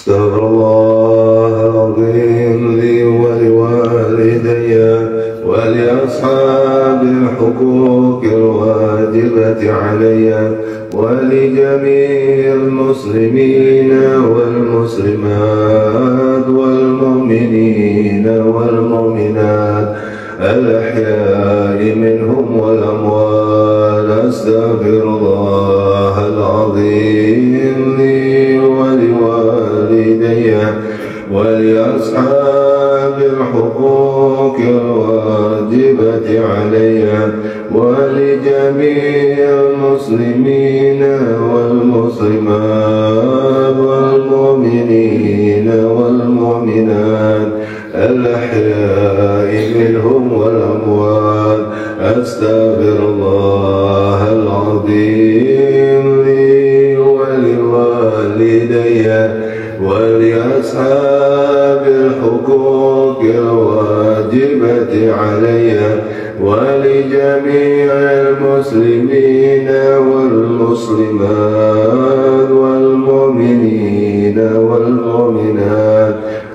استغفر الله العظيم لي ولوالدي ولأصحاب الحقوق الواجبة علي ولجميع المسلمين والمسلمات والمؤمنين والمؤمنات الأحياء منهم والأموات. أستغفر الله العظيم لي ولوالدي ولأصحاب الحقوق الواجبة علي ولجميع المسلمين والمسلمات والمؤمنين والمؤمنات الأحياء منهم والأموات. أستغفر الله العظيم لي ولوالدي ولأصحاب الحقوق الواجبة علي ولجميع المسلمين والمسلمات والمؤمنين والمؤمنات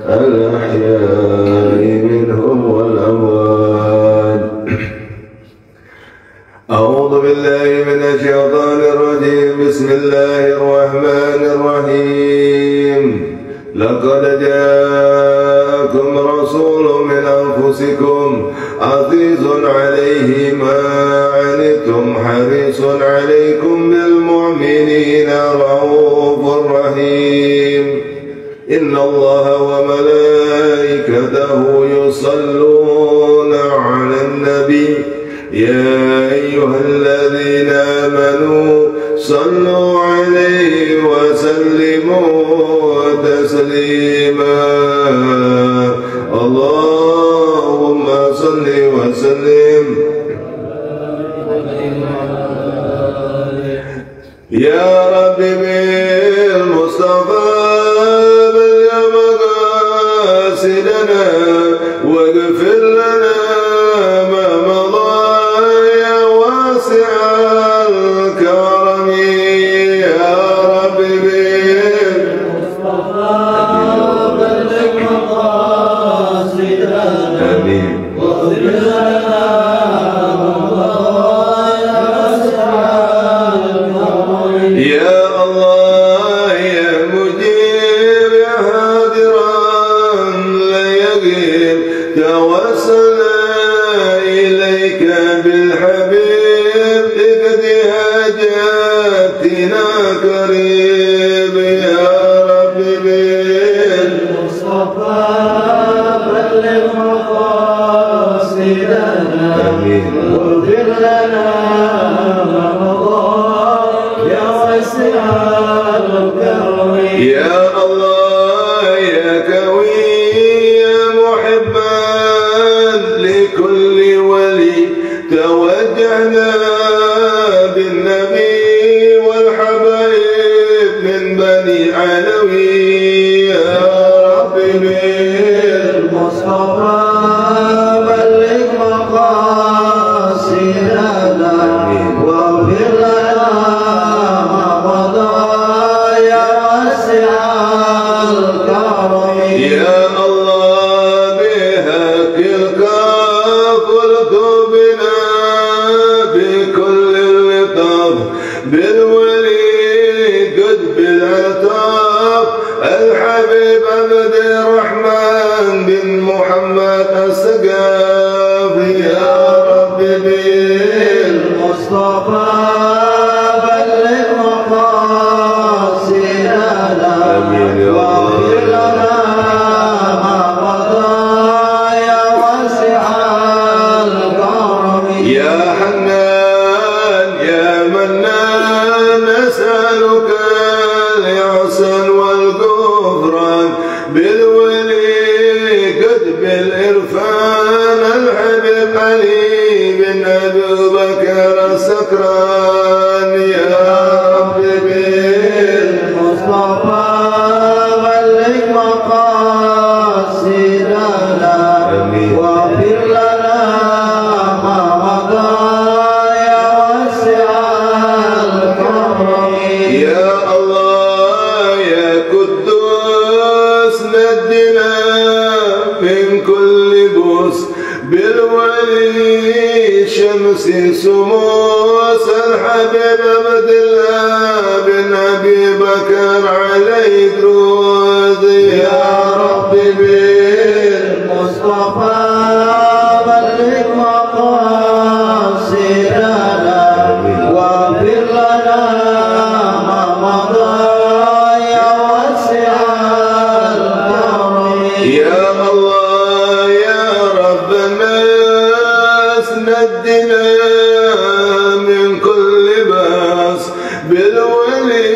الأحياء منهم والأموات. أعوذ بالله من الشيطان الرجيم. بسم الله الرحمن الرحيم. لقد جاءكم رسول من أنفسكم عزيز عليه ما عنتم حريص عليكم بالمؤمنين رؤوف رحيم. إن الله وملائكته يصلون على النبي يا أيها الذين آمنوا صلوا عليه وسلموا تسليما. اللهم صل وسلم يا رب بالمصطفى بلغ مقاصدنا واغفر لنا ما مضى يا واسع الكرم يا رب بالمصطفى بلغ مقاصدنا واغفر لنا يا الله يا مجيب يا هادرا لا يغيب توسلنا إليك بالحبيب اقضي حاجاتنا قريب يا رب بالمصطفى بلغ مقاصدنا واغفر لنا يا الله يا كوي يا محبا لكل ولي توجهنا بالنبي والحبايب من بني علوي يا رب بالمصطفى بلغ مقاصدنا واغفر لنا ما مضى يا الله بهاك الكاف والتوبنا بكل اللطاف بالولي قد بالعطاف الحبيب عبد الرحمن بن محمد السقاف يا رب بالمصطفى بلغ مقاصدنا واغفر لنا ما مضى يا واسع الكرم يا حنان يا منان نسألك الإحسان والغفران بالولي قد بالإرفان الحبيب علي بن أبي بكر السكران يا رب بالمصطفى بلغ مقاصدنا واغفر لنا ما مضى يا واسع الكرم يا الله يا قدوس نفسي سموس الحبيب عبد الله بن أبي بكر عليه درودي يا ربي بالمصطفى بلغ مقاصدنا واغفر لنا ما مضى يا واسع الكرم يا الله يا رب الناس نجنا من كل باس بالولي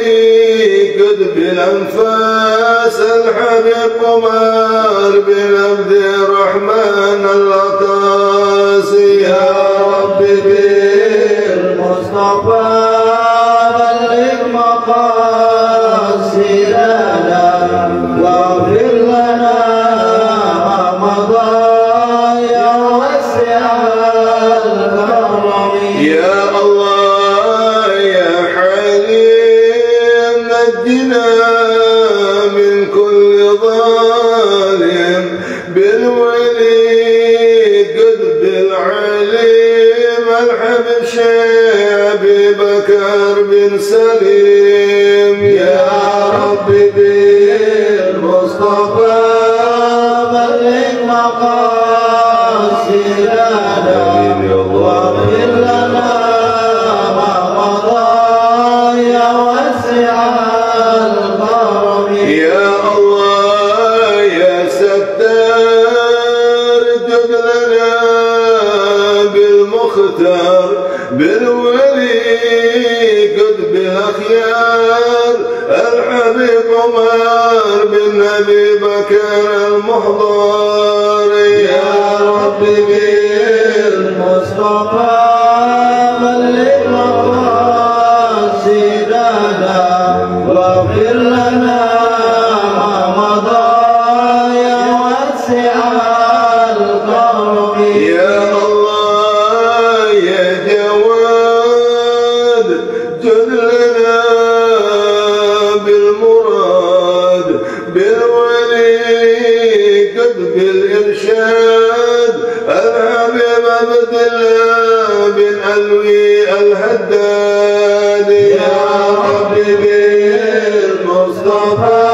قد بالأنفاس الحبيب قمر بن عبد الرحمن العطاسي يا رب بالمصطفى بلغ مقاصدنا واغفر لنا ما مضى يا واسع الكرم يا الله يا حليم نجنا من كل ظالم بالولي قد بالعليم الحبيب شيخ أبي بكر بن سليم يا رب بالمصطفى بلغ مقاصدنا واغفر لنا ما مضى يا واسع الكرم يا الله يا ستار جد لنا بالمختار بالولي قد بالأخيار الحبيب عمر بن أبي بكر المحضر يا رب بالمصطفى بلغ مقاصدنا واغفر لنا ما مضى يا واسع الكرم يا الله يا جواد جد لنا بالمراد بالولي قد بالإرشاد الحبيب عبد الله بن علوي الهداد يا رب بالمصطفى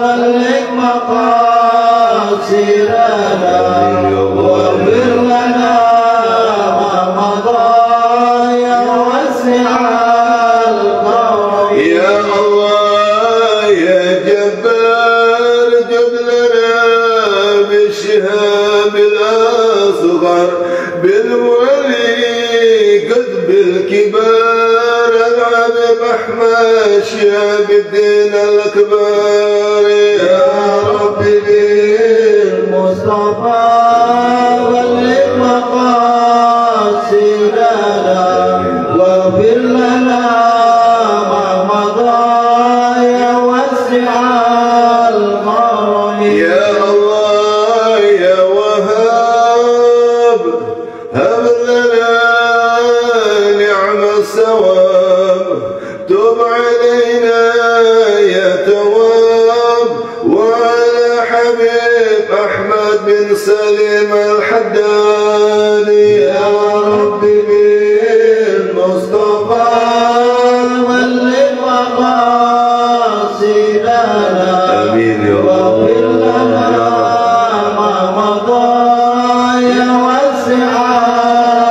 بلغ مقاصدنا واغفر لنا ما مضى يا واسع الكرم يا الله يا جبار جب لنا بالشهاب الأصغر بالولي قد بالكبار الحبيب أحمد شهاب الدين الأكبر يا رب بالمصطفى بلغ مقاصدنا واغفر لنا ما مضى يا واسع الكرم يا الله يا وهاب هب لنا نعم الثواب تب علينا يا تواب وعلى حبيب أحمد بن سليم الحداني يا رب بالمصطفى بلغ مقاصدنا آمين يا واغفر لنا ما مضى يا واسع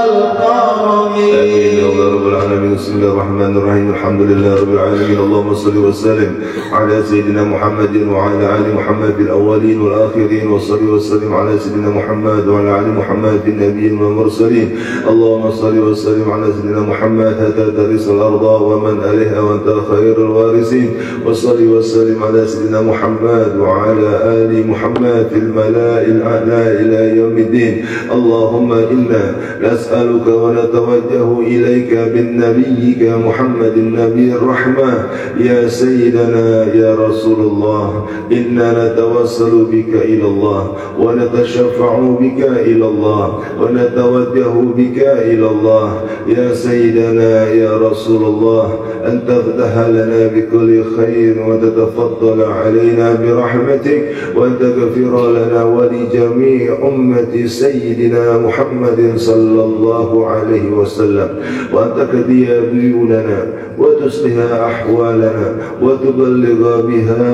الكرم آمين يا رب العالمين بسم الله الرحمن الرحيم الحمد لله رب العالمين اللهم صل وسلم على سيدنا محمد وعلى آل محمد الأولين والآخرين وصل وسلم على سيدنا محمد وعلى آل محمد النبيين والمرسلين اللهم صل وسلم على سيدنا محمد حتى ترث الأرض ومن عليها وأنت خير الوارثين وصل وسلم على سيدنا محمد وعلى آل محمد في الملاء الأعلى إلى يوم الدين اللهم إنا نسألك ونتوجه إليك بالنبيك محمد النبي الرحمة يا سيدنا يا رسول الله إنا نتوسل بك إلى الله ونتشفع بك إلى الله ونتوجه بك إلى الله يا سيدنا يا رسول الله أن تفتح لنا بكل خير وتتفضل علينا برحمتك وأن تغفر لنا ولجميع أمة سيدنا محمد صلى الله عليه وسلم وأن تقضي ديوننا وتصلح أحوالنا وتبلغ بها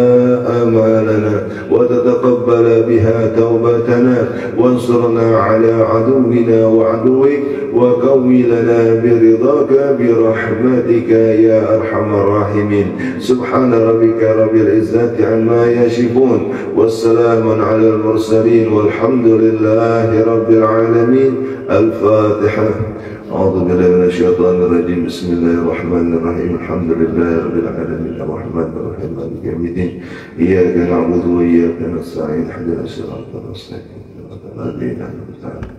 آمالنا وتتقبل بها توبتنا وانصرنا على عدونا وعدوك وقوي لنا برضاك برحمتك يا أرحم الراحمين سبحان ربك رب العزة عما يصفون والسلام على المرسلين والحمد لله رب العالمين. الفاتحة. أعوذ بالله من الشيطان الرجيم. بسم الله الرحمن الرحيم. الحمد لله رب العالمين الرحمن الرحيم مالك يوم الدين إياك نعبد وإياك نستعين اهدنا الصراط المستقيم صراط الذين أنعمت عليهم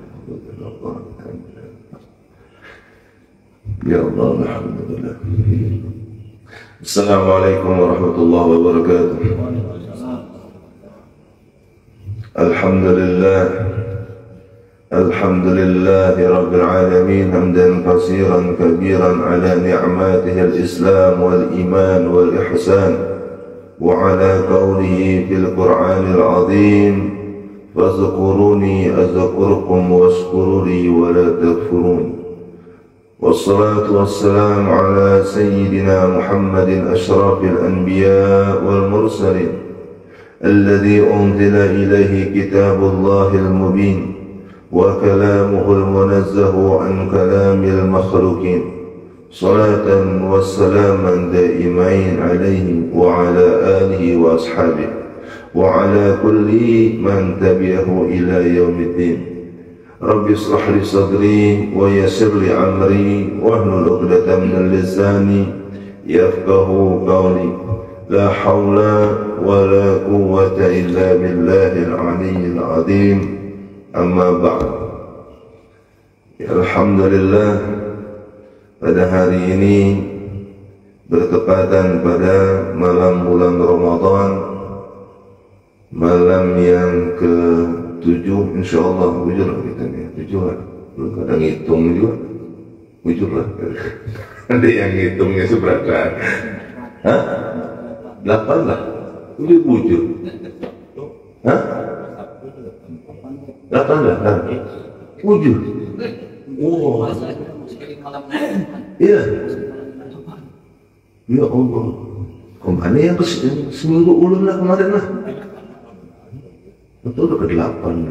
يا الله الحمد لله. السلام عليكم ورحمة الله وبركاته. الحمد لله الحمد لله رب العالمين حمدا كثيرا كبيرا على نعماته الإسلام والإيمان والإحسان وعلى قوله في القرآن العظيم فاذكروني أذكركم واشكروا لي ولا تكفرون. والصلاة والسلام على سيدنا محمد أشرف الأنبياء والمرسلين الذي أنزل إليه كتاب الله المبين وكلامه المنزه عن كلام المخلوقين صلاة وسلاما دائمين عليه وعلى آله وأصحابه وعلى كل من تبعه إلى يوم الدين. رب اشرح لي صدري ويسر لي أمري واحلل عقدة من لساني يفقه قولي. لا حول ولا قوة إلا بالله العلي العظيم. Amma ba'd. Alhamdulillah, pada hari ini bertepatan pada malam bulan Ramadan, malam yang ke-7 insyaallah. 7 lah kita ni, 7 lah. Belum kadang hitung juga 7 lah. Ada yang hitungnya seberapa? Hah? 8 lah. 7. Hah? 8 lah, 7. Oh, iya. Ya Allah. Kemana yang seminggu ulun lah kemarin lah. Betul ke 8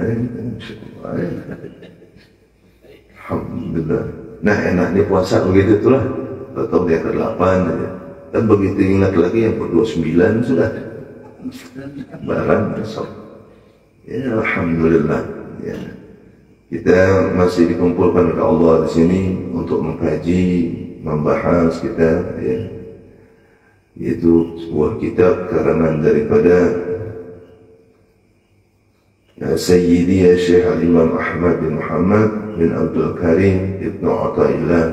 Alhamdulillah. Nah enak nih puasa begitu itulah. Betul dia ke 8 aja. Dan begitu ingat lagi yang ke-29 sudah. Barang besok. Ya Alhamdulillah. Ya, kita masih dikumpulkan oleh Allah di sini untuk mengkaji, membahas kita, ya, yaitu sebuah kitab karangan daripada Sayyidi Syekh Al-Imam Ahmad bin Muhammad bin Abdul Karim Ibn Athaillah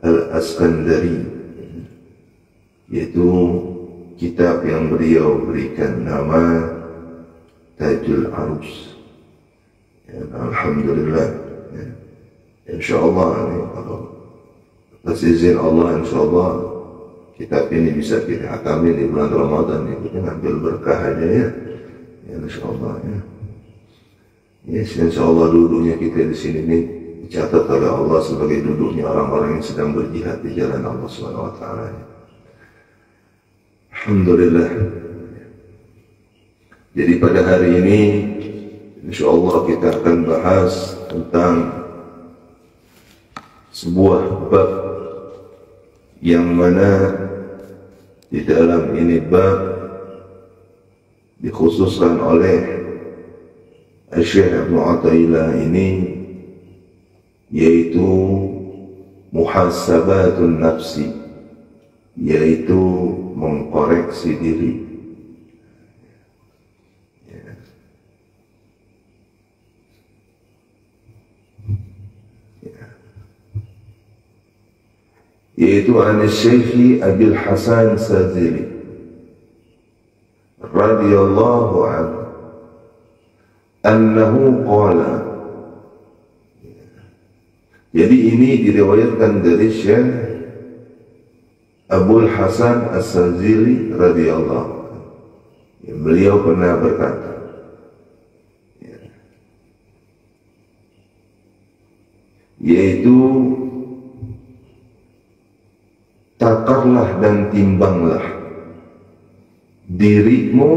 Al-Askandari, yaitu kitab yang beliau berikan nama Tajul Arus. Ya, Alhamdulillah, ya. InsyaAllah ini, atas izin Allah, InsyaAllah kitab ini bisa kita hakami di bulan Ramadan ini. Kita ngambil berkah aja ya, ya InsyaAllah ya. Yes, InsyaAllah duduknya kita di sini ini dicatat oleh Allah sebagai duduknya orang-orang yang sedang berjihad di jalan Allah SWT. Alhamdulillah. Jadi pada hari ini InsyaAllah kita akan bahas tentang sebuah bab yang mana di dalam ini bab dikhususkan oleh Syekh Ibn Athaillah ini, yaitu muhasabatun nafsi, yaitu mengkoreksi diri. yaitu Syekh Abil Hasan Sazili radhiyallahu anhu annahu qala. Jadi ini diriwayatkan dari Syekh Abul Hasan As-Sazili radhiyallahu anhu. Beliau pernah berkata, yaitu takarlah dan timbanglah dirimu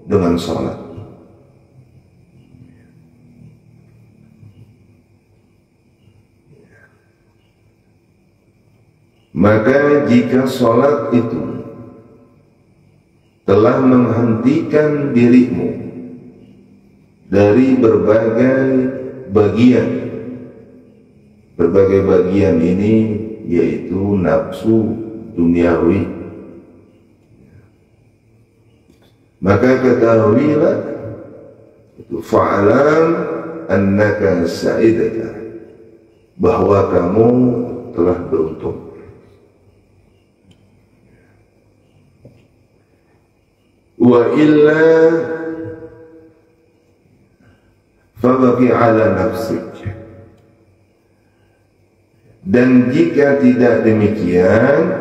dengan salat. Maka jika salat itu telah menghentikan dirimu dari berbagai bagian ini, yaitu nafsu duniawi, maka ketahuilah itu fa'alam annaka sa'idata, bahwa kamu telah beruntung. Wa illa fabaqi ala nafsik, dan jika tidak demikian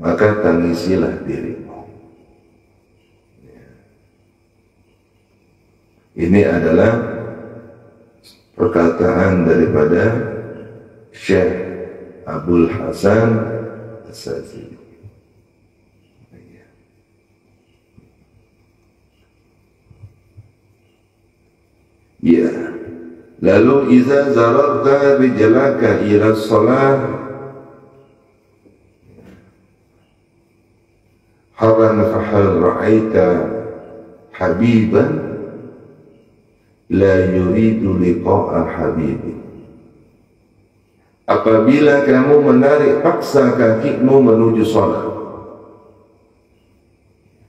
maka tangisilah dirimu. Ini adalah perkataan daripada Syekh Abul Hasan As-Sazili. Ya, lalu iza zararta bijalaka ila shalah haran fahal ra'aita habiban la yuridu liqa'a habibi. Apabila kamu menarik paksa kakimu menuju salat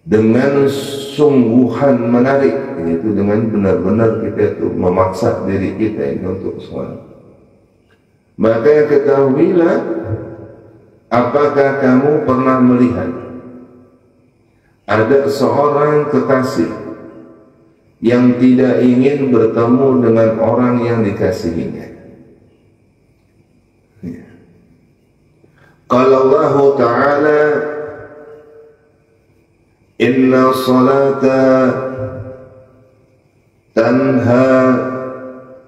dengan sungguhan menarik, itu dengan benar-benar kita itu memaksa diri kita ini untuk sholat, maka ketahuilah, apakah kamu pernah melihat ada seorang kekasih yang tidak ingin bertemu dengan orang yang dikasihinya? Qala Allah Ta'ala, inna salata tanha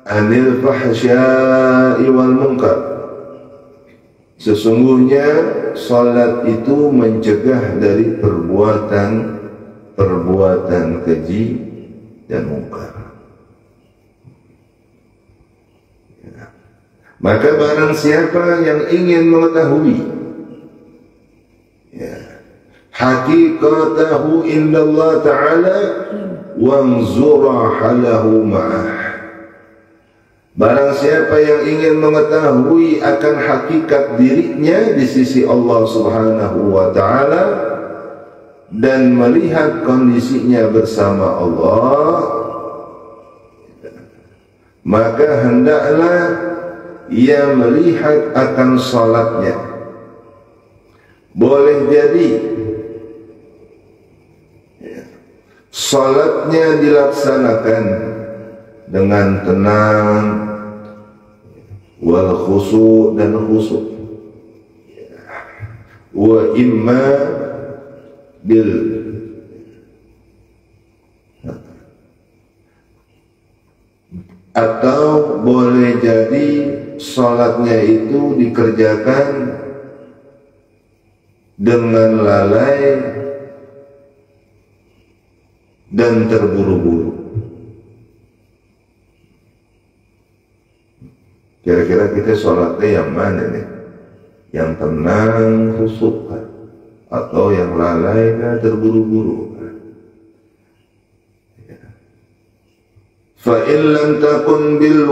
anil fahsya'i wal munkar. Sesungguhnya salat itu mencegah dari perbuatan keji dan mungkar. Maka barang siapa yang ingin mengetahui hakikatahu indallah ta'ala wanzura halahu ma'ah, barang siapa yang ingin mengetahui akan hakikat dirinya di sisi Allah Subhanahu wa ta'ala dan melihat kondisinya bersama Allah, maka hendaklah ia melihat akan salatnya. Boleh jadi salatnya dilaksanakan dengan tenang, wal khusu' dan khusu', wa imma bil atau boleh jadi salatnya itu dikerjakan dengan lalai dan terburu-buru. Kira-kira kita sholatnya yang mana nih? Yang tenang, khusyuk, atau yang lalai dan terburu-buru? Fa in lam takun bil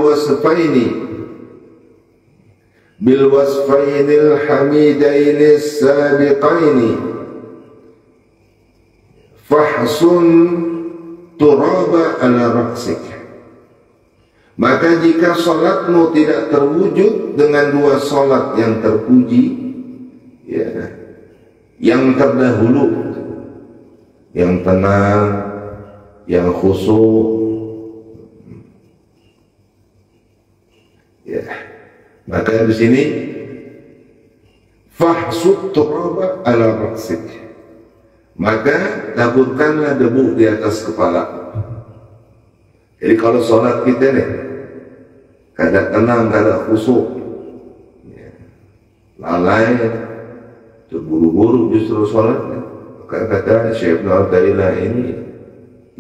wasfainil hamidaini sabiqaini fahsun turaba ala raksik Maka jika sholatmu tidak terwujud dengan dua sholat yang terpuji, ya, yang terdahulu, yang tenang, yang khusyuk, ya, maka di sini fahsud turaba ala raksik, maka taburkanlah debu di atas kepala. Jadi kalau sholat kita nih kada tenang, kada khusyuk, ya, lalai, terburu-buru justru sholatnya, maka kata Syekh Ibn Athaillah ini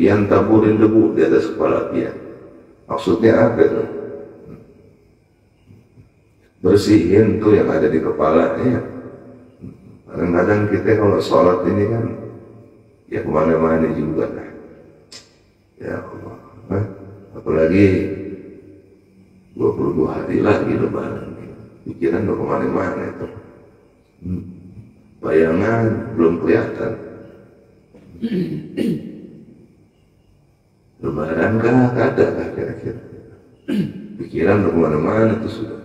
yang taburin debu di atas kepala dia. Maksudnya apa itu? Bersihin tuh yang ada di kepalanya. Kadang-kadang kita kalau sholat ini kan ya kemana-mana juga lah. Ya Allah, apalagi 22 hari lagi lebaran, pikiran udah kemana-mana itu. Bayangan belum kelihatan. Lebaran kah? Ada kah kira-kira? Pikiran udah kemana-mana itu sudah.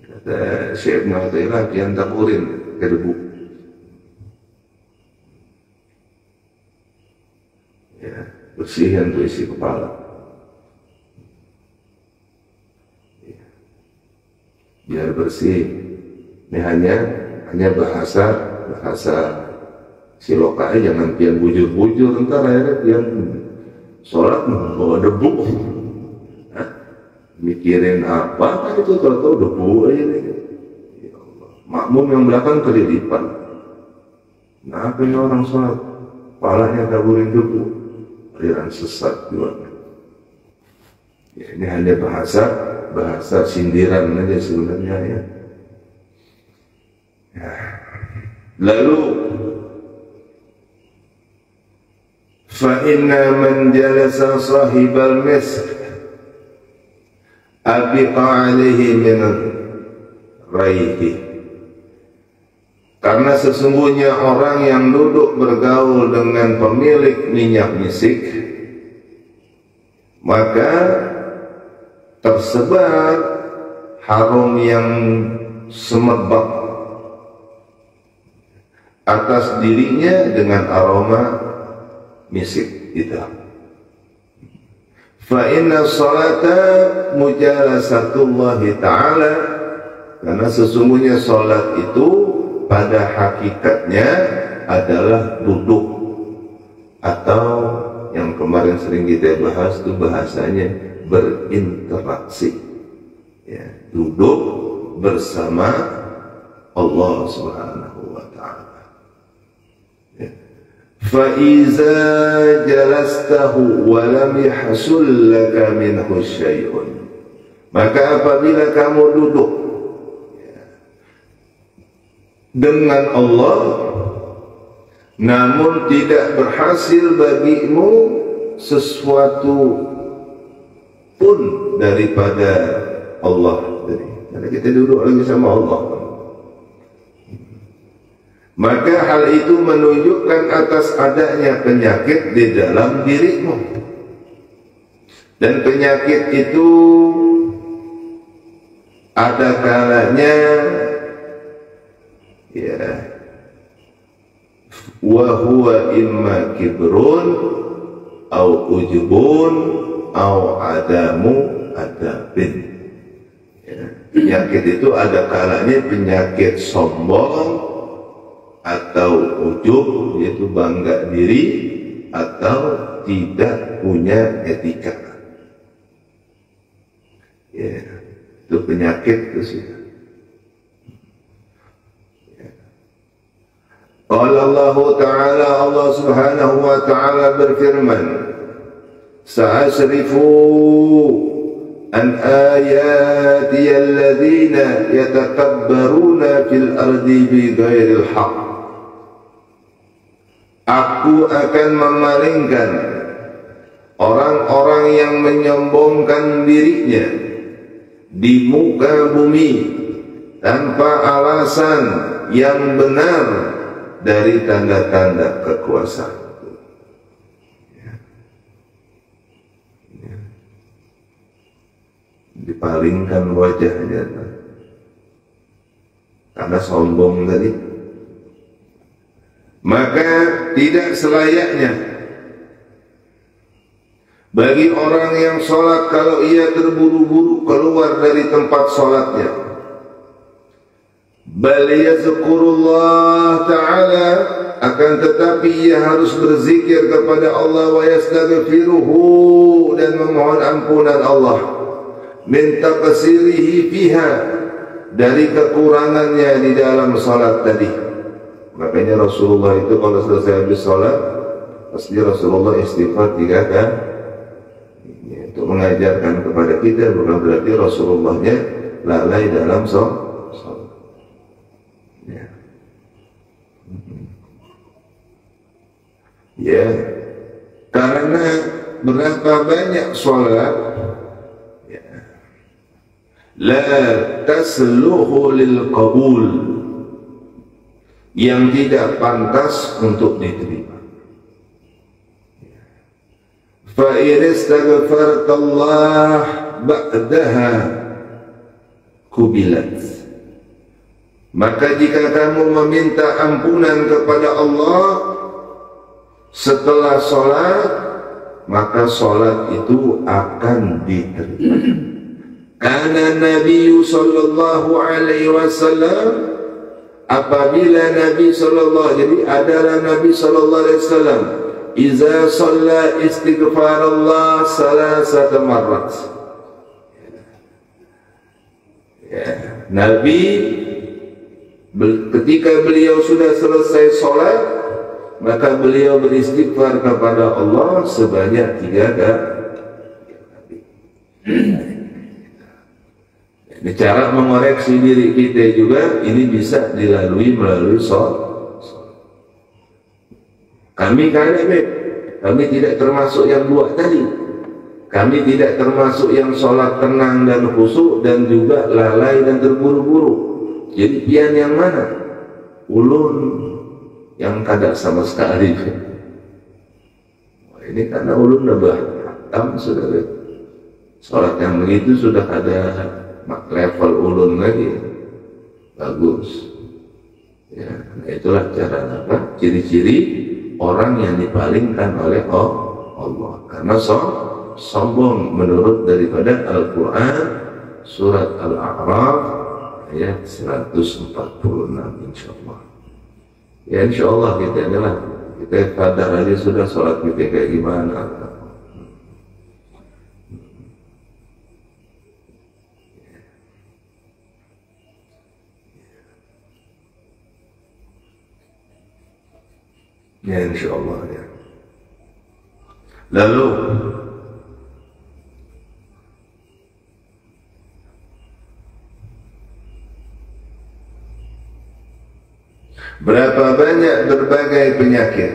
Kata Syekh Ibn Athaillah, yang taburin ke debu. Ya, bersihin tuh isi kepala. Ya, biar bersih. Ini hanya bahasa silokai, jangan pian bujur-bujur, ntar akhirnya pian sholat bawa debu. Mikirin apa kan itu, tahu-tahu debu aja nih. Ya Allah. Makmum yang belakang kelilipan. Nah, apa ini orang sholat kepalanya taburin debu, aliran sesat juga. Ya, ini hanya bahasa sindiran aja sebenarnya ya. Ya. Lalu fa inna man jalasa sahibal misk abiqa alaihi min raihi, karena sesungguhnya orang yang duduk bergaul dengan pemilik minyak misik, maka tersebar harum yang semerbak atas dirinya dengan aroma misik itu. Fa inna salata mujalasatullah ta'ala, karena sesungguhnya salat itu pada hakikatnya adalah duduk, atau yang kemarin sering kita bahas itu bahasanya berinteraksi, ya, duduk bersama Allah Subhanahu wa ta'ala. فَإِذَا جَلَسْتَهُ وَلَمْ يَحْسُلْ لَكَ مِنْهُ شَيْءٌ, maka apabila kamu duduk dengan Allah namun tidak berhasil bagimu sesuatu pun daripada Allah, karena kita duduk lagi sama Allah, maka hal itu menunjukkan atas adanya penyakit di dalam dirimu. Dan penyakit itu ada kalanya, ya, wa huwa imma kibrun au ujubun au adamu adabin. Ya, penyakit itu ada kalanya penyakit sombong atau ujub, yaitu bangga diri, atau tidak punya etika. Ya, itu penyakit itu sih. Ya. Allah Ta'ala, Allah Subhanahu wa Ta'ala berfirman, sa'asrifu an ayati alladhina yatakabbaruna fil ardi bighairil haqq, aku akan memalingkan orang-orang yang menyombongkan dirinya di muka bumi tanpa alasan yang benar dari tanda-tanda kekuasaan. dipalingkan wajahnya karena sombong tadi. Maka tidak selayaknya bagi orang yang sholat kalau ia terburu-buru keluar dari tempat sholatnya, bal yazkurullah ta'ala, akan tetapi ia harus berzikir kepada Allah, wa yastaghfiruhu, dan memohon ampunan Allah, min taqsirihi fiha, dari kekurangannya di dalam salat tadi. Makanya Rasulullah itu kalau selesai habis salat pasti Rasulullah istighfar 3 kali. Untuk mengajarkan kepada kita, bukan berarti Rasulullahnya lalai dalam salat. Ya. Ya, karena berapa banyak sholat ya, la tasluhu lil qabul, yang tidak pantas untuk diterima. Fa in istaghfartallah ba'daha kubilat, maka jika kamu meminta ampunan kepada Allah setelah sholat, maka sholat itu akan diterima. Karena Nabi sallallahu alaihi wasallam, apabila Nabi sallallahu, jadi adalah Nabi sallallahu alaihi wasallam, iza shalla istighfar Allah salasata marrat. Ya, Nabi ketika beliau sudah selesai sholat, maka beliau beristighfar kepada Allah sebanyak 3 kali. Ini cara mengoreksi diri kita juga, ini bisa dilalui melalui sholat. Kami tidak termasuk yang 2 tadi. Kami tidak termasuk yang sholat tenang dan khusyuk dan juga lalai dan terburu-buru. Jadi pian yang mana? Ulun yang kada sama sekali. Ini karena ulun dah hatam sudah. Sholat yang begitu sudah ada level ulun lagi. Bagus. Ya, nah itulah cara apa? Ciri-ciri orang yang dipalingkan oleh Allah. Karena sombong menurut daripada Al-Quran surat Al-A'raf ayat 146 insyaallah. Ya insyaallah kita adalah kita sadar aja sudah sholat kita kayak gimana. Ya insyaallah ya. Lalu berapa banyak berbagai penyakit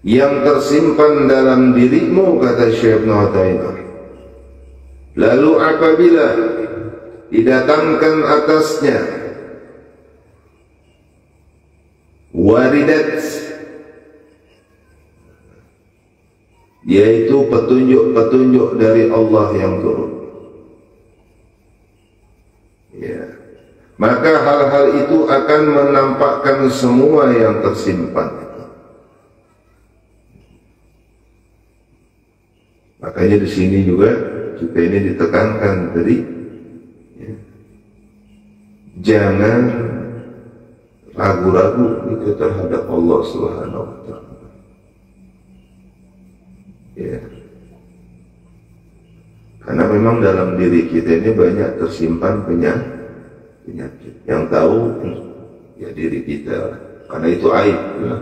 yang tersimpan dalam dirimu, kata Syekh Ibnu Taimiyah. Lalu apabila didatangkan atasnya waridat, yaitu petunjuk-petunjuk dari Allah yang turun, ya, maka hal-hal itu akan menampakkan semua yang tersimpan. Makanya di sini juga ini ditekankan tadi, ya, jangan ragu-ragu itu terhadap Allah Subhanahu wa Ta'ala. Ya. Karena memang dalam diri kita ini banyak tersimpan penyakit. Yang tahu ya diri kita, karena itu aib ya.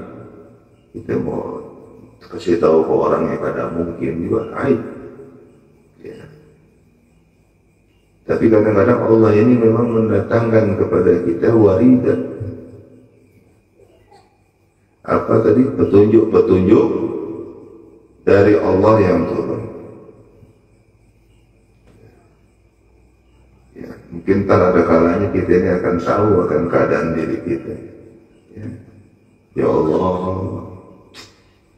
Kita mau kasih tahu ke orang yang kada mungkin juga aib ya. Tapi kadang-kadang Allah ini memang mendatangkan kepada kita waridat, apa tadi, petunjuk-petunjuk dari Allah yang turun. Ya, mungkin tak ada kalanya kita ini akan tahu akan keadaan diri kita. Ya, ya Allah,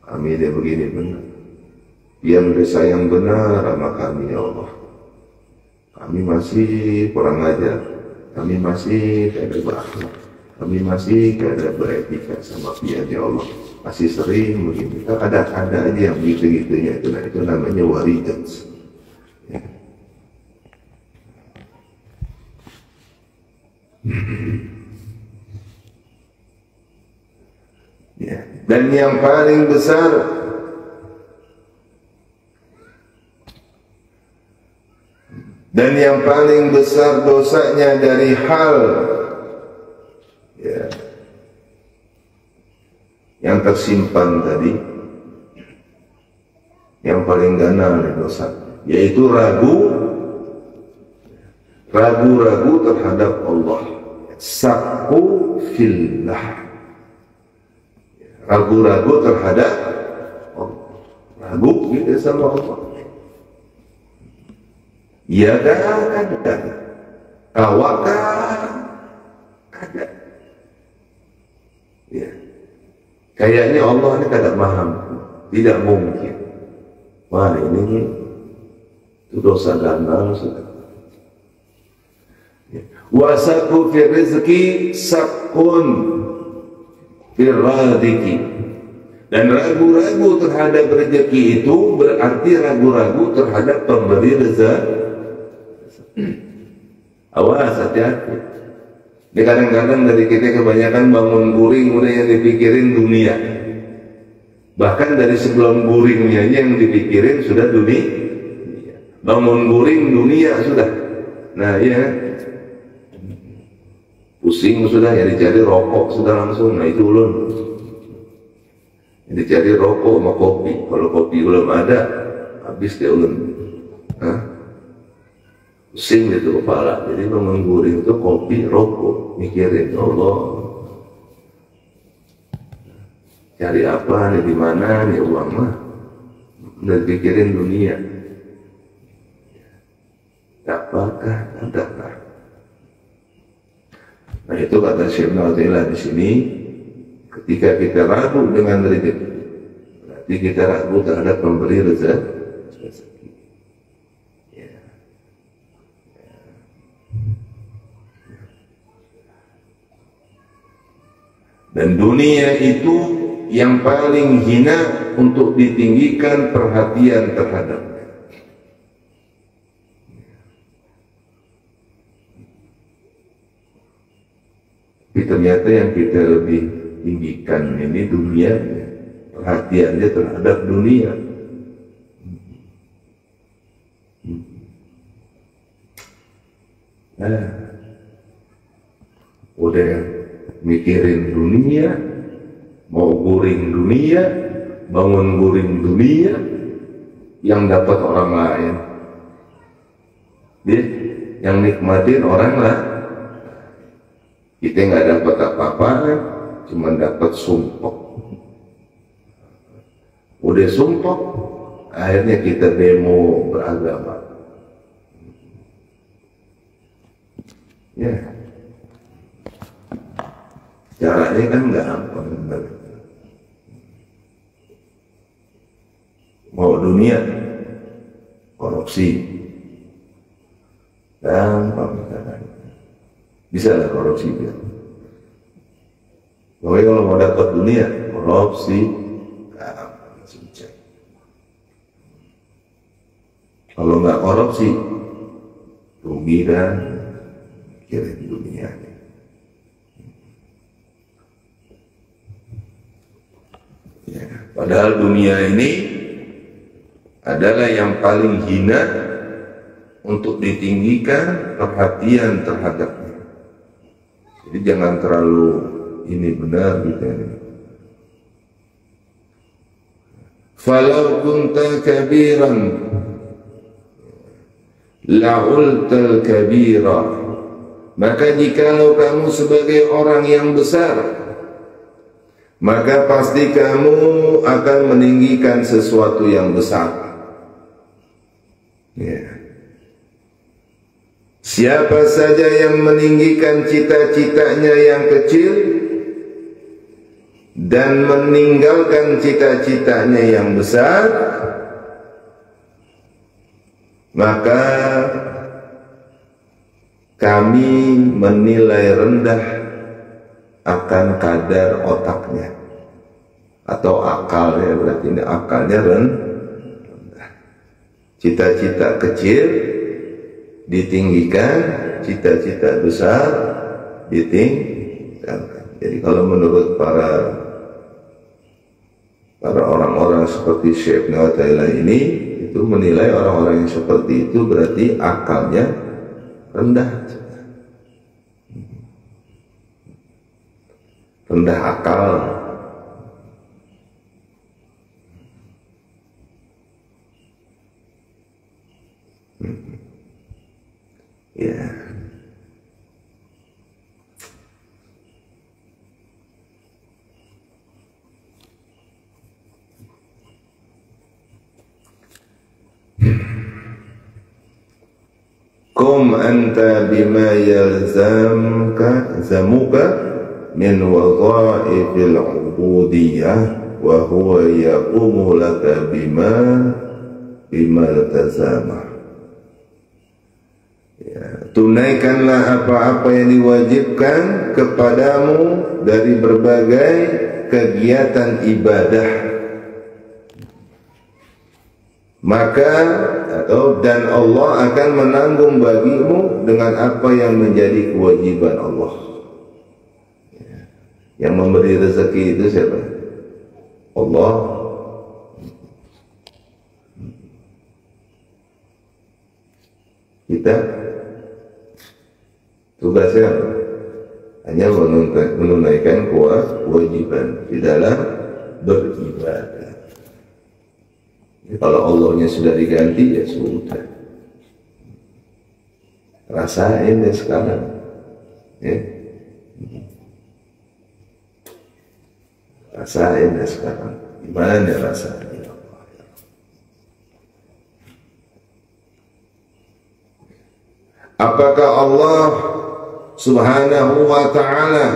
kami dia begini benar. Dia memberi sayang benar sama kami, ya Allah. Kami masih kurang ajar, kami masih tidak berakhlak, kami masih tidak beretika sama Dia, ya Allah. Masih sering begini. Ada aja yang begitu-gitunya itu namanya waridat. Ya. Ya. Dan yang paling besar dosanya dari hal ya, yang tersimpan tadi, yang paling ganas dosa, yaitu ragu-ragu terhadap Allah, sakku fillah, ragu-ragu terhadap Allah, ragu gitu sama Allah. Ya kan ada, kawakan ada. Ya. Kayaknya Allah ini tidak mampu, tidak mungkin. Wah ini itu dosa ganda sudah. Ya. Wasaku fi rizki sakun firradiki. Dan ragu-ragu terhadap rezeki itu berarti ragu-ragu terhadap pemberi rezeki. Awas, hati-hati. Ini kadang-kadang dari kita kebanyakan bangun guring udah yang dipikirin dunia. Bahkan dari sebelum guringnya yang dipikirin sudah dunia. Bangun guring dunia sudah. Nah ya, pusing sudah ya, dicari rokok sudah langsung. Nah itu ulun. Dicari rokok sama kopi. Kalau kopi belum ada, habis dia ulun. Pusing itu kepala. Jadi mengguring itu kopi, rokok, mikirin Allah. Cari apa nih, di mana nih uang mah? Udah pikirin dunia. Apakah adakah? Nah itu kata Syekh Nawatillah di sini. Ketika kita ragu dengan rezeki, berarti kita ragu terhadap pemberi rezeki. Dan dunia itu yang paling hina untuk ditinggikan perhatian terhadapnya. Tapi ternyata yang kita lebih tinggikan ini dunia, perhatiannya terhadap dunia. Nah, udah mikirin dunia, mau guring dunia, bangun guring dunia, yang dapat orang lain. Dia yang nikmatin orang lah. Kita nggak dapat apa-apa, cuma dapat sumpah. Udah sumpah, akhirnya kita demo beragama. Ya. Caranya kan gampang. Mau dunia, korupsi, gampang caranya. Bisa lah korupsi dia. Pokoknya kalau mau dapat dunia, korupsi, gampang saja. Kalau nggak korupsi, rugi dan kirim dunia. Ya, padahal dunia ini adalah yang paling hina untuk ditinggikan perhatian terhadapnya. Jadi jangan terlalu ini benar gitu. Falau kunta kabiran la'ultal kabira. Maka jikalau kamu sebagai orang yang besar, maka pasti kamu akan meninggikan sesuatu yang besar. Ya. Siapa saja yang meninggikan cita-citanya yang kecil dan meninggalkan cita-citanya yang besar, maka kami menilai rendah akan kadar otaknya atau akalnya, berarti ini akalnya rendah. Cita-cita kecil ditinggikan, cita-cita besar ditinggalkan. Jadi kalau menurut para orang-orang seperti Syekh Nawatayla ini, itu menilai orang-orang yang seperti itu berarti akalnya rendah, rendah akal. Ya. Qum anta bima yalzamuka min wadha'ifil ubudiyah wa huwa yaqumu laka bima iltazamah. Ya, tunaikanlah apa-apa yang diwajibkan kepadamu dari berbagai kegiatan ibadah, maka dan Allah akan menanggung bagimu dengan apa yang menjadi kewajiban Allah. Ya. Yang memberi rezeki itu siapa? Allah. Kita tugasnya apa? Hanya menunaikan kewajiban di dalam beribadah. Kalau Allahnya sudah diganti, ya sudah. Rasain deh sekarang. Ya. Rasain deh sekarang. Gimana rasanya? Apakah Allah Subhanahu wa ta'ala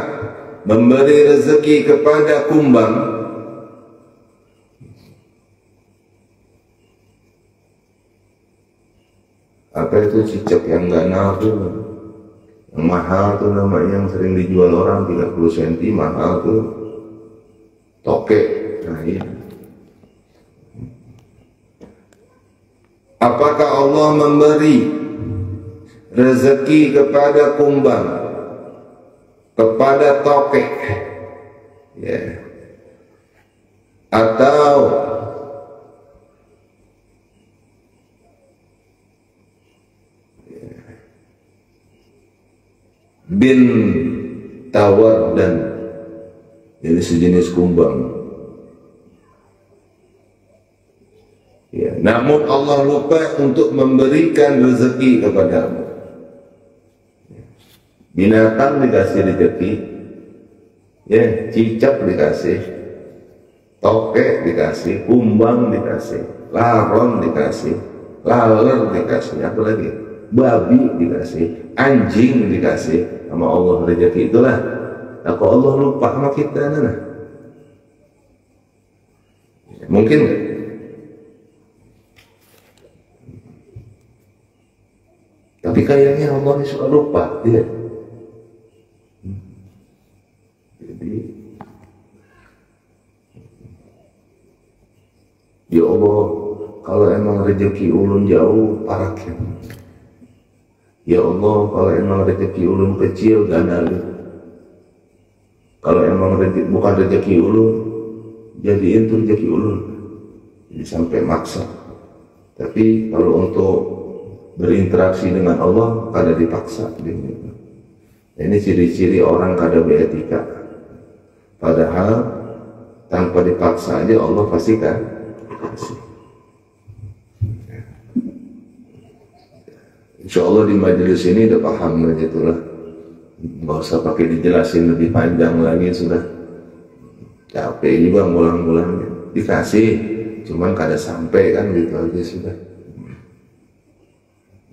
memberi rezeki kepada kumbang? Apa itu cicak yang ganal tuh? Yang mahal tuh namanya, yang sering dijual orang 30 cm, mahal tuh. Tokek. Nah, iya. Apakah Allah memberi rezeki kepada kumbang, kepada tokek, ya, atau bin tawardan, jadi sejenis kumbang. Ya, namun Allah lupa untuk memberikan rezeki kepadamu. Binatang dikasih rezeki, ya, cicak dikasih, tokek dikasih, kumbang dikasih, laron dikasih, laler dikasih, apa lagi? Babi dikasih, anjing dikasih, sama Allah rezeki itulah. Nah, kalau Allah lupa sama kita, nah, mungkin nggak? Tapi kayaknya Allah ini suka lupa, ya. Jadi, ya Allah, kalau emang rezeki ulun jauh, parakin. Ya Allah, kalau emang rezeki ulun kecil, ganalin. Kalau emang bukan rezeki ulun, jadiin tuh rezeki ulun. Jadi sampai maksa. Tapi kalau untuk berinteraksi dengan Allah, kada dipaksa. Ini ciri-ciri orang kada beretika. Padahal tanpa dipaksa aja Allah pasti kan kasih. Insya Allah di majelis ini udah paham aja itulah. Nggak usah pakai dijelasin lebih panjang lagi, sudah. Capek juga ngulang-ngulang. Dikasih, cuman kada sampai kan, gitu aja sudah.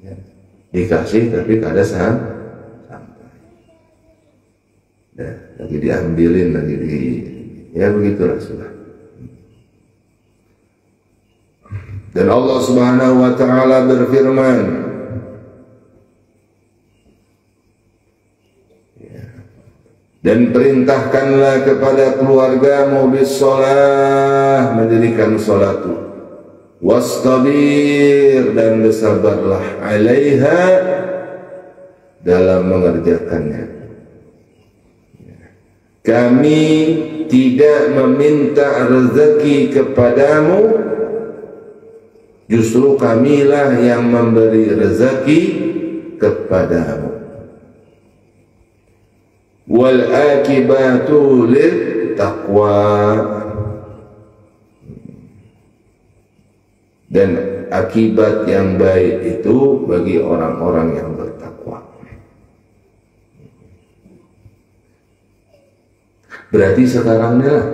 Ya. Dikasih tapi kada sampai. Ya, lagi diambilin, lagi ya begitulah sudah. Dan Allah Subhanahu wa taala berfirman, dan perintahkanlah kepada keluargamu bis-shalah, mendirikan salat, wastabir, dan bersabarlah, 'alaiha, dalam mengerjakannya. Kami tidak meminta rezeki kepadamu, justru kamilah yang memberi rezeki kepadamu. Wal akibatu lit taqwa, dan akibat yang baik itu bagi orang-orang yang bertakwa. Berarti sekarang ini lah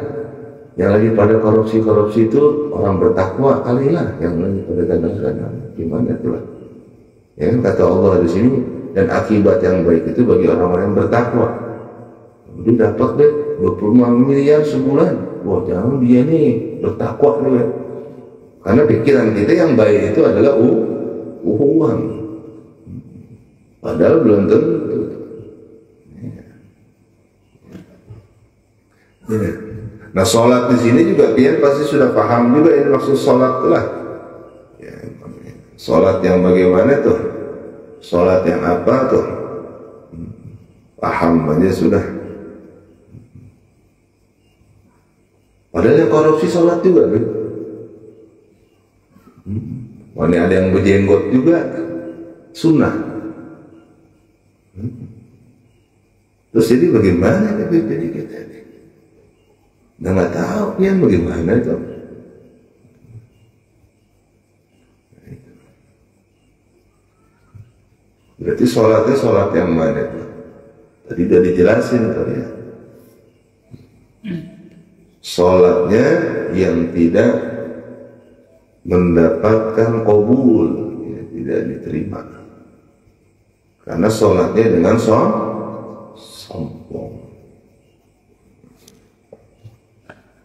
yang lagi pada korupsi itu orang bertakwa kali lah, yang lagi pada kadang-kadang gimana itulah. Ya kan kata Allah di sini, dan akibat yang baik itu bagi orang-orang yang bertakwa. Dia dapat deh 25 miliar sebulan. Wah, jangan dia nih bertakwa nih. Karena pikiran kita yang baik itu adalah uang. Padahal belum tentu. Nah, sholat di sini juga pian pasti sudah paham juga ini maksud sholat lah. Ya, sholat yang bagaimana tuh? Sholat yang apa tuh? Paham aja sudah. Padahal yang korupsi sholat juga kan? Wah, ini ada yang berjenggot juga, sunnah. Terus jadi bagaimana nih BPD kita ini? Nggak tahu ya bagaimana itu. Berarti sholatnya sholat yang mana itu? Tadi udah dijelasin tuh ya. Sholatnya yang tidak mendapatkan qabul, ya, tidak diterima. Karena sholatnya dengan sombong.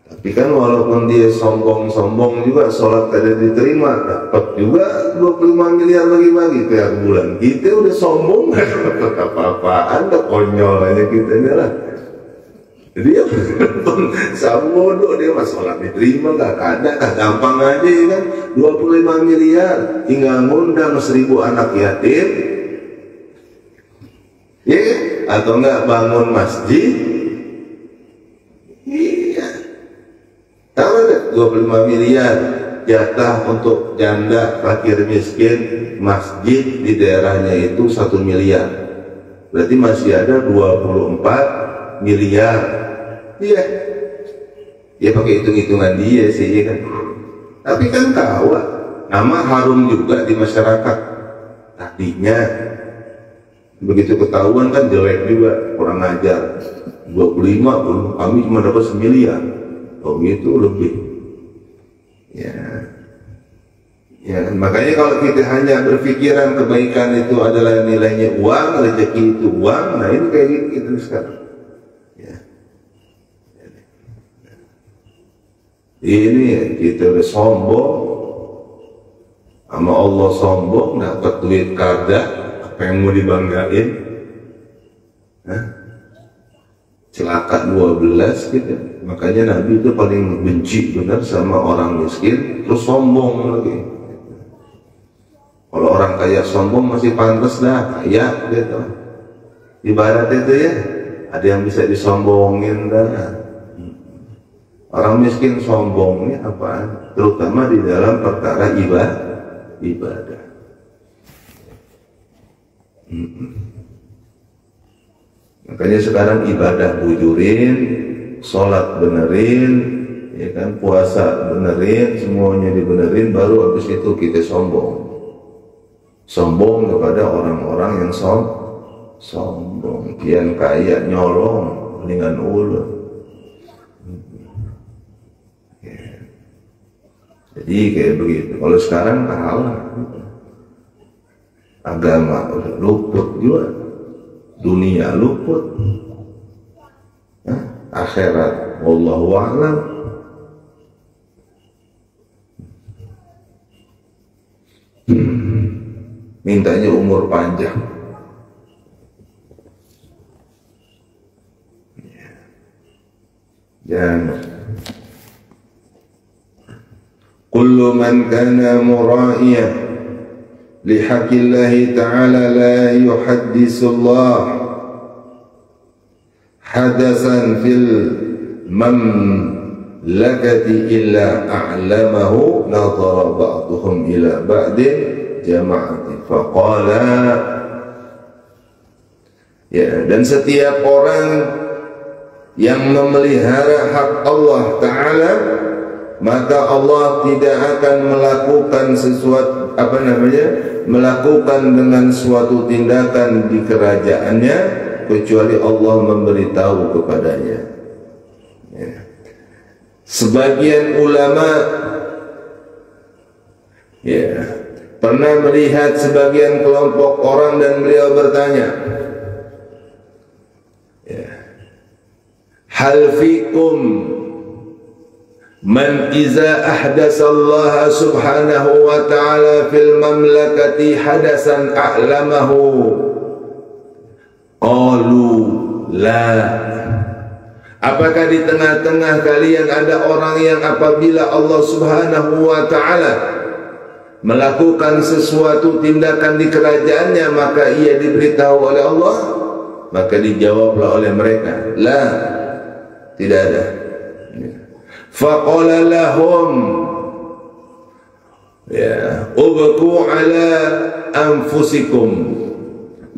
Tapi kan walaupun dia sombong juga, sholat tidak diterima, dapat juga 25 miliar bagi-bagi tiap bulan. Kita udah sombong, gak dapat apa-apaan, udah konyol aja kita ini lah. Jadi ya bodoh dia mah sholat diterima gak ada, gampang aja ya kan. 25 miliar tinggal ngundang 1000 anak yatim, ya kan? Atau enggak bangun masjid. Iya, tahu enggak 25 miliar jatah untuk janda fakir miskin masjid di daerahnya itu 1 miliar. Berarti masih ada 24 miliar. Iya, dia pakai hitung-hitungan dia sih, ya kan. Tapi kan kawan, nama harum juga di masyarakat. Tadinya begitu ketahuan kan jelek juga, kurang ajar. 25, kami cuma dapat 1 miliar. Oh gitu lebih. Ya, makanya kalau kita hanya berpikiran kebaikan itu adalah nilainya uang, rezeki itu uang, nah ini kayak gitu sekarang. Ini kita udah sombong sama Allah, sombong dapat duit kada, apa yang mau dibanggain? Celaka 12 gitu. Makanya Nabi itu paling benci benar sama orang miskin terus sombong lagi. Kalau orang kaya sombong masih pantas dah, kaya gitu. Ibarat itu ya, ada yang bisa disombongin dah. Orang miskin sombongnya apa? Terutama di dalam perkara ibadah. Makanya sekarang ibadah bujurin, sholat benerin, ya kan, puasa benerin, semuanya dibenerin, baru habis itu kita sombong. Sombong kepada orang-orang yang sombong, kian kaya nyolong dengan ulun. Jadi kayak begitu. Kalau sekarang kalah, agama udah luput juga, dunia luput, akhirat wallahu a'lam. Mintanya umur panjang. Jangan. Kullu man kana mura'iyan li haqqillahi ta'ala la yuhaddisullah hadasan fil mamlakati illa a'lamahu nadara ba'duhum ila ba'din jama'ati faqala. Ya, dan setiap orang yang memelihara hak Allah Ta'ala, maka Allah tidak akan melakukan sesuatu, melakukan dengan suatu tindakan di kerajaannya kecuali Allah memberitahu kepadanya. Ya. Sebagian ulama pernah melihat sebagian kelompok orang dan beliau bertanya, hal fikum man iza ahdasallaha subhanahu wa ta'ala fil mamlakati hadasan a'lamahu? Qalu la. Apakah di tengah-tengah kalian ada orang yang apabila Allah subhanahu wa ta'ala melakukan sesuatu tindakan di kerajaannya maka ia diberitahu oleh Allah? Maka dijawablah oleh mereka, la, tidak ada. Faqala lahum ubku ala anfusikum.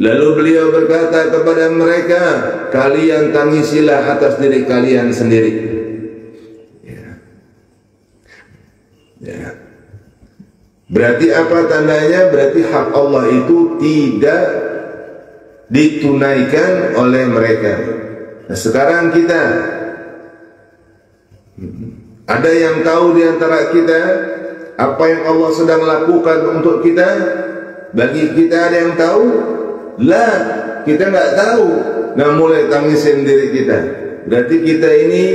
Lalu beliau berkata kepada mereka, kalian tangisilah atas diri kalian sendiri. Berarti apa tandanya? Berarti hak Allah itu tidak ditunaikan oleh mereka. Nah, sekarang kita ada yang tahu di antara kita apa yang Allah sedang lakukan untuk kita? Bagi kita ada yang tahu? Lah, kita nggak tahu. Nah, mulai tangisin diri kita. Berarti kita ini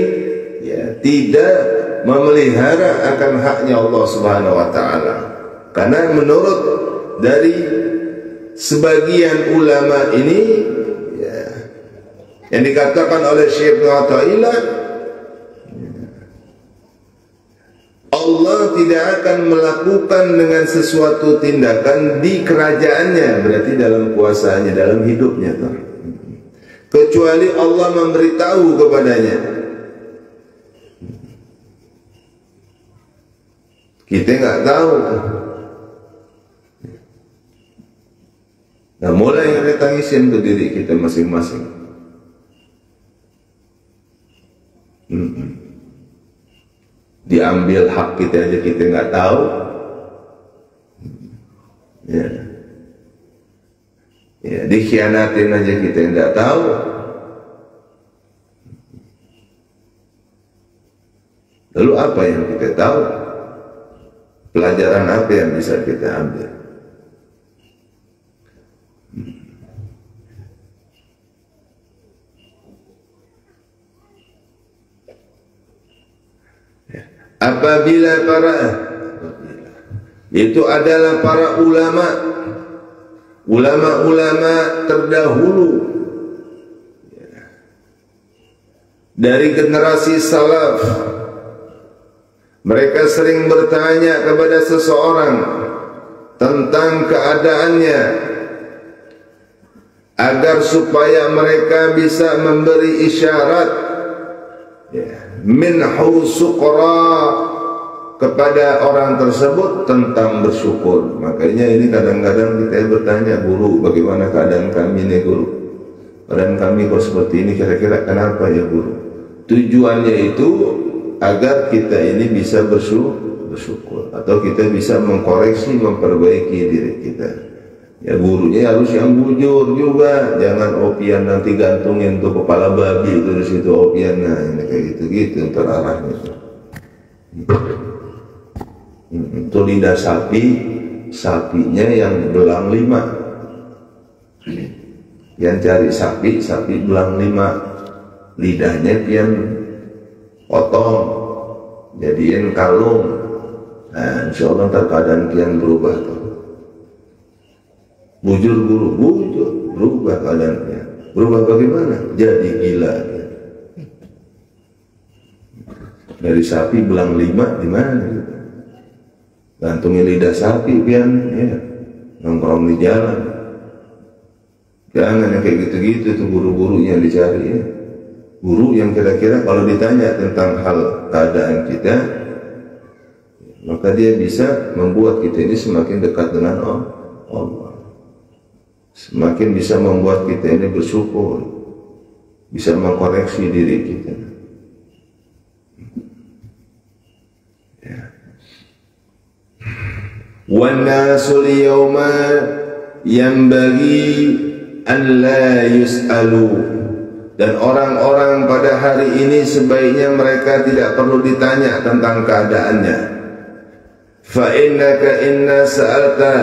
tidak memelihara akan haknya Allah Subhanahu wa ta'ala. Karena menurut dari sebagian ulama ini yang dikatakan oleh Syekh Athaillah, Allah tidak akan melakukan dengan sesuatu tindakan di kerajaannya, berarti dalam kuasanya, dalam hidupnya, kecuali Allah memberitahu kepadanya. Kita nggak tahu. Nah, mulai kita tangisin ke diri kita masing-masing. Diambil hak kita aja kita nggak tahu. Dikhianatin aja kita nggak tahu. Lalu apa yang kita tahu? Pelajaran apa yang bisa kita ambil? Apabila itu adalah para ulama terdahulu dari generasi salaf, mereka sering bertanya kepada seseorang tentang keadaannya agar supaya mereka bisa memberi isyarat minhu suqra kepada orang tersebut tentang bersyukur. Makanya ini kadang-kadang kita bertanya, guru, bagaimana keadaan kami ini, guru? Keadaan kami kok seperti ini, kira-kira kenapa ya, guru? Tujuannya itu agar kita ini bisa bersyukur, atau kita bisa mengkoreksi, memperbaiki diri kita. Ya, gurunya harus yang bujur juga, jangan opian nanti gantungin tuh kepala babi itu di situ opian, nah ini kayak gitu-gitu terarahnya. Itu lidah sapi, sapinya yang belang 5, yang cari sapi, sapi belang 5, lidahnya yang potong, jadiin kalung. Nah, insya Allah keadaan kian berubah tuh. Bujur guru, bujur, berubah keadaannya. Berubah bagaimana? Jadi gila. Dari sapi belang 5 di mana? Gantungi lidah sapi pian, ya, nongkrong di jalan. Jangan yang kayak gitu-gitu tuh guru-gurunya dicari, ya. Guru yang kira-kira kalau ditanya tentang hal keadaan kita, maka dia bisa membuat kita ini semakin dekat dengan Allah. Semakin bisa membuat kita ini bersyukur, bisa mengkoreksi diri kita. Ya. Wan nasul yawma yanbaghi an la yus'alu, dan orang-orang pada hari ini sebaiknya mereka tidak perlu ditanya tentang keadaannya. Fa innaka inna sa'alta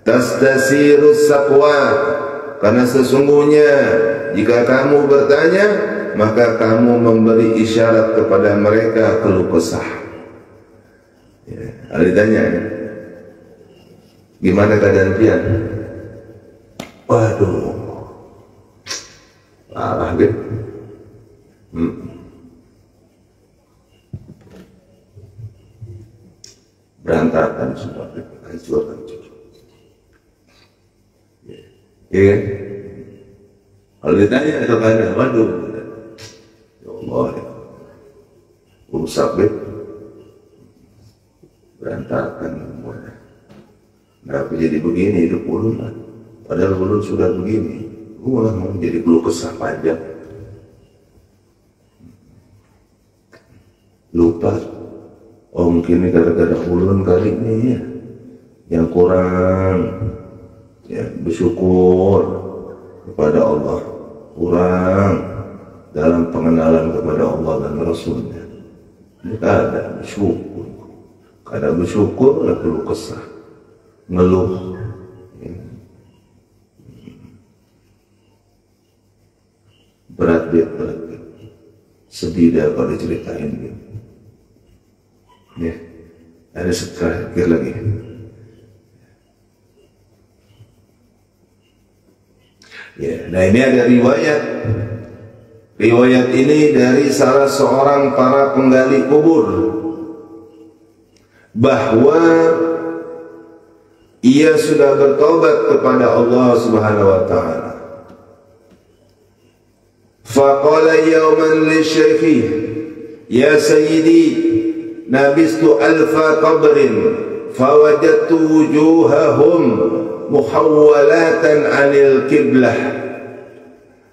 tastasiru saqwa, karena sesungguhnya jika kamu bertanya maka kamu memberi isyarat kepada mereka keluh kesah. Ya, ada ditanya, gimana keadaan pian? Waduh, parah gitu. Berantakan semua, hancur. Ya kan? Kalau ditanya atau kada, waduh, ya Allah, rusak bet, berantakan semuanya. Kenapa jadi begini hidup ulun lah? Padahal ulun sudah begini, malah mau jadi keluh kesah panjang. Lupa, oh mungkin ini gara-gara ulun kali ini ya, yang kurang. Ya, bersyukur kepada Allah, kurang dalam pengenalan kepada Allah dan Rasulnya. Kada bersyukur, kada bersyukur lah keluh kesah, ngeluh. Ya. Berat dia, sedih dia kalau diceritain gitu. Ya, ada sekali lagi. Ya, nah ini ada riwayat. Riwayat ini dari salah seorang para penggali kubur, bahwa ia sudah bertobat kepada Allah Subhanahu wa taala. Faqala yawman li syaikhi, ya sayyidi, nabistu alfa qabrin fawajadtu wujuhahum muhawwalatan anil kiblah.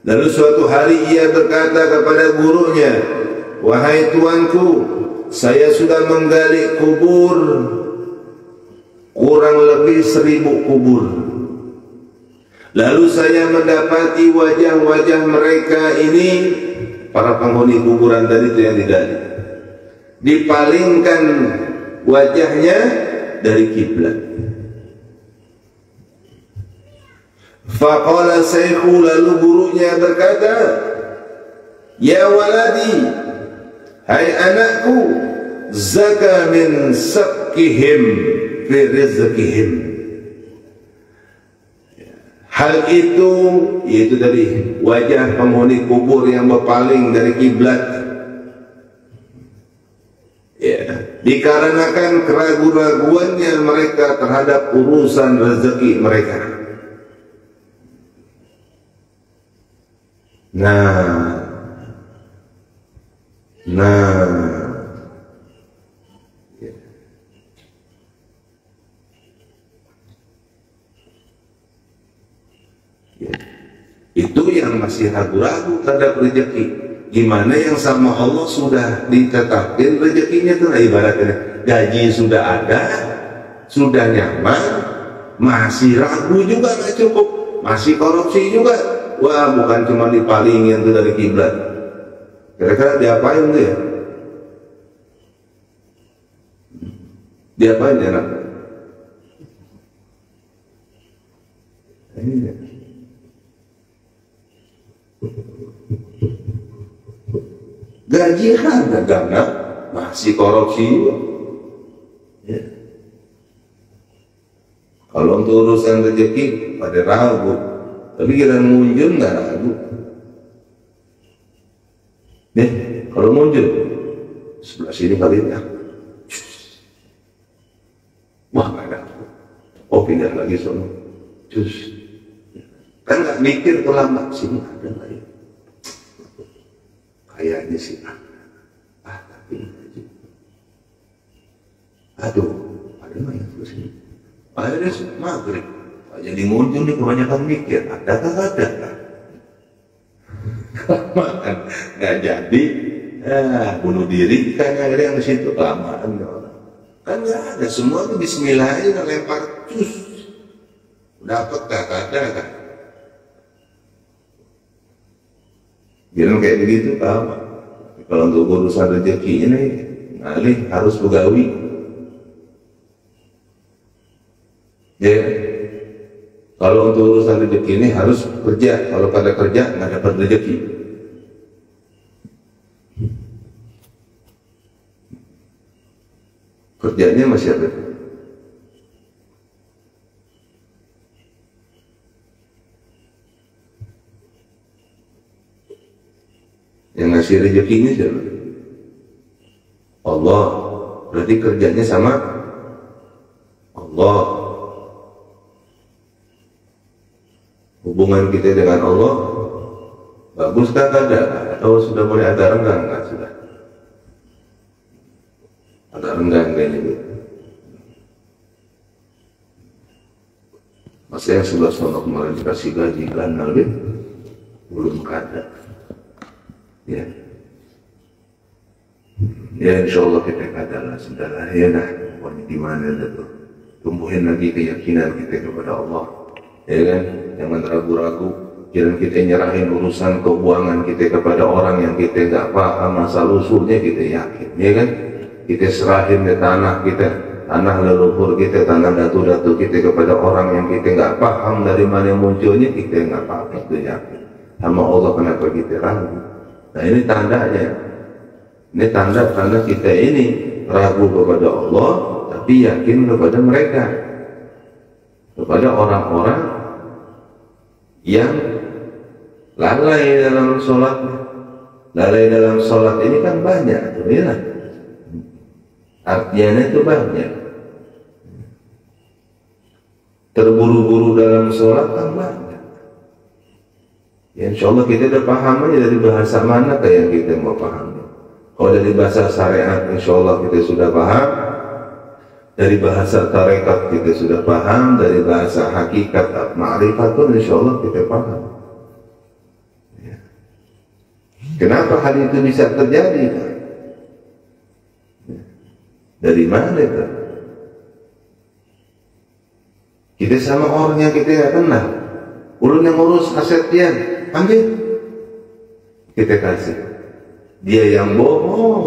Lalu suatu hari ia berkata kepada gurunya, wahai tuanku, saya sudah menggali kubur kurang lebih 1000 kubur. Lalu saya mendapati wajah-wajah mereka ini, para penghuni kuburan tadi itu yang digali, dipalingkan wajahnya dari kiblat. Faqala saykhu, lalu gurunya berkata, ya waladi, hai anakku, zaka min sakihim fi rizqihim. Hal itu, yaitu dari wajah penghuni kubur yang berpaling dari kiblat, ya, dikarenakan keraguan-raguannya mereka terhadap urusan rezeki mereka. Nah, ya. Ya. Itu yang masih ragu-ragu terhadap rezeki. Gimana yang sama Allah sudah ditetapkan rezekinya itu, ibaratnya gaji sudah ada, sudah nyaman, masih ragu juga nggak cukup, masih korupsi juga. Wah, bukan cuma dipalingin tuh dari kiblat. Kira-kira diapain tuh ya? Diapain ya nak? Gaji ada gak? Masih korupsi juga. Ya. Kalau untuk urusan rezeki pada ragu, tapi kira muncul nggak ragu. Nih, kalau muncul sebelah sini kali ya, wah nggak ada. Oh pindah lagi sono, cus. Kan nggak mikir terlambat sini ada lagi. Kayaknya sih tapi aduh, ada nggak yang terus ini? Akhirnya maghrib, jadi muncul nih kebanyakan mikir, ada tak ada? Kelamaan, nggak jadi, bunuh diri kan ada yang di situ kelamaan orang. Kan nggak ada, semua itu Bismillah aja lempar, cus, dapat tak ada kan? Bilang kayak begitu apa? Kalau untuk urusan rezeki ini, ngalih harus begawi. Ya, kalau untuk urusan rezeki ini harus kerja. Kalau pada kerja nggak dapat rezeki. Kerjanya masih ada. Yang ngasih rezeki ini siapa? Allah. Berarti kerjanya sama Allah. Hubungan kita dengan Allah baguskah ada? Atau sudah mulai ada renggang? Enggak, sudah ada renggang kayaknya gitu. Masa yang 11 tahun kemarin dikasih gaji kan belum ada. Ya, ya insya Allah kita kadalah sudahlah ya nah. Pokoknya gimana itu tumbuhin lagi keyakinan kita kepada Allah. Ya kan, jangan ragu-ragu. Jangan kita nyerahin urusan keuangan kita kepada orang yang kita nggak paham asal usulnya, kita yakin, ya kan? Kita serahin ke tanah kita, tanah leluhur kita, tanah datu-datu kita kepada orang yang kita nggak paham dari mana munculnya, kita nggak paham, itu yakin. Sama Allah kenapa kita ragu? Nah ini tandanya. Ini tanda kita ini ragu kepada Allah, tapi yakin kepada mereka. Kepada orang-orang yang lalai dalam sholat. Lalai dalam sholat ini kan banyak, ya. Artinya itu banyak. Terburu-buru dalam sholat kan banyak. Ya insya Allah kita udah paham aja dari bahasa mana yang kita mau paham. Kalau dari bahasa syariat insya Allah kita sudah paham. Dari bahasa tarekat kita sudah paham, dari bahasa hakikat ma'rifat pun insya Allah kita paham. Ya. Kenapa hal itu bisa terjadi? Ya. Dari mana itu? Kita sama orang yang kita nggak kenal, ulun yang ngurus aset dia, ambil, kita kasih. Dia yang bohong,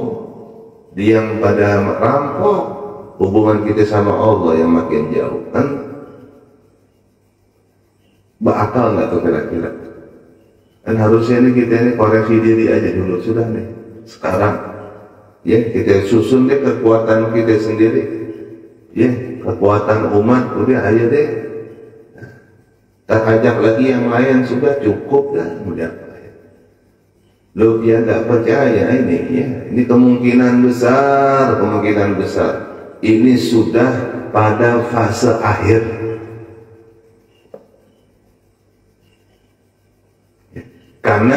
dia yang pada rampok. Hubungan kita sama Allah yang makin jauh kan bakal nggak tuh kira-kira? Dan harusnya ini kita ini koreksi diri aja dulu sudah nih sekarang ya, kita susun deh kekuatan kita sendiri ya, kekuatan umat udah aja deh, tak ajak lagi yang lain sudah cukup dah, udah. Lo dia nggak percaya ini ya, ini kemungkinan besar ini sudah pada fase akhir. Karena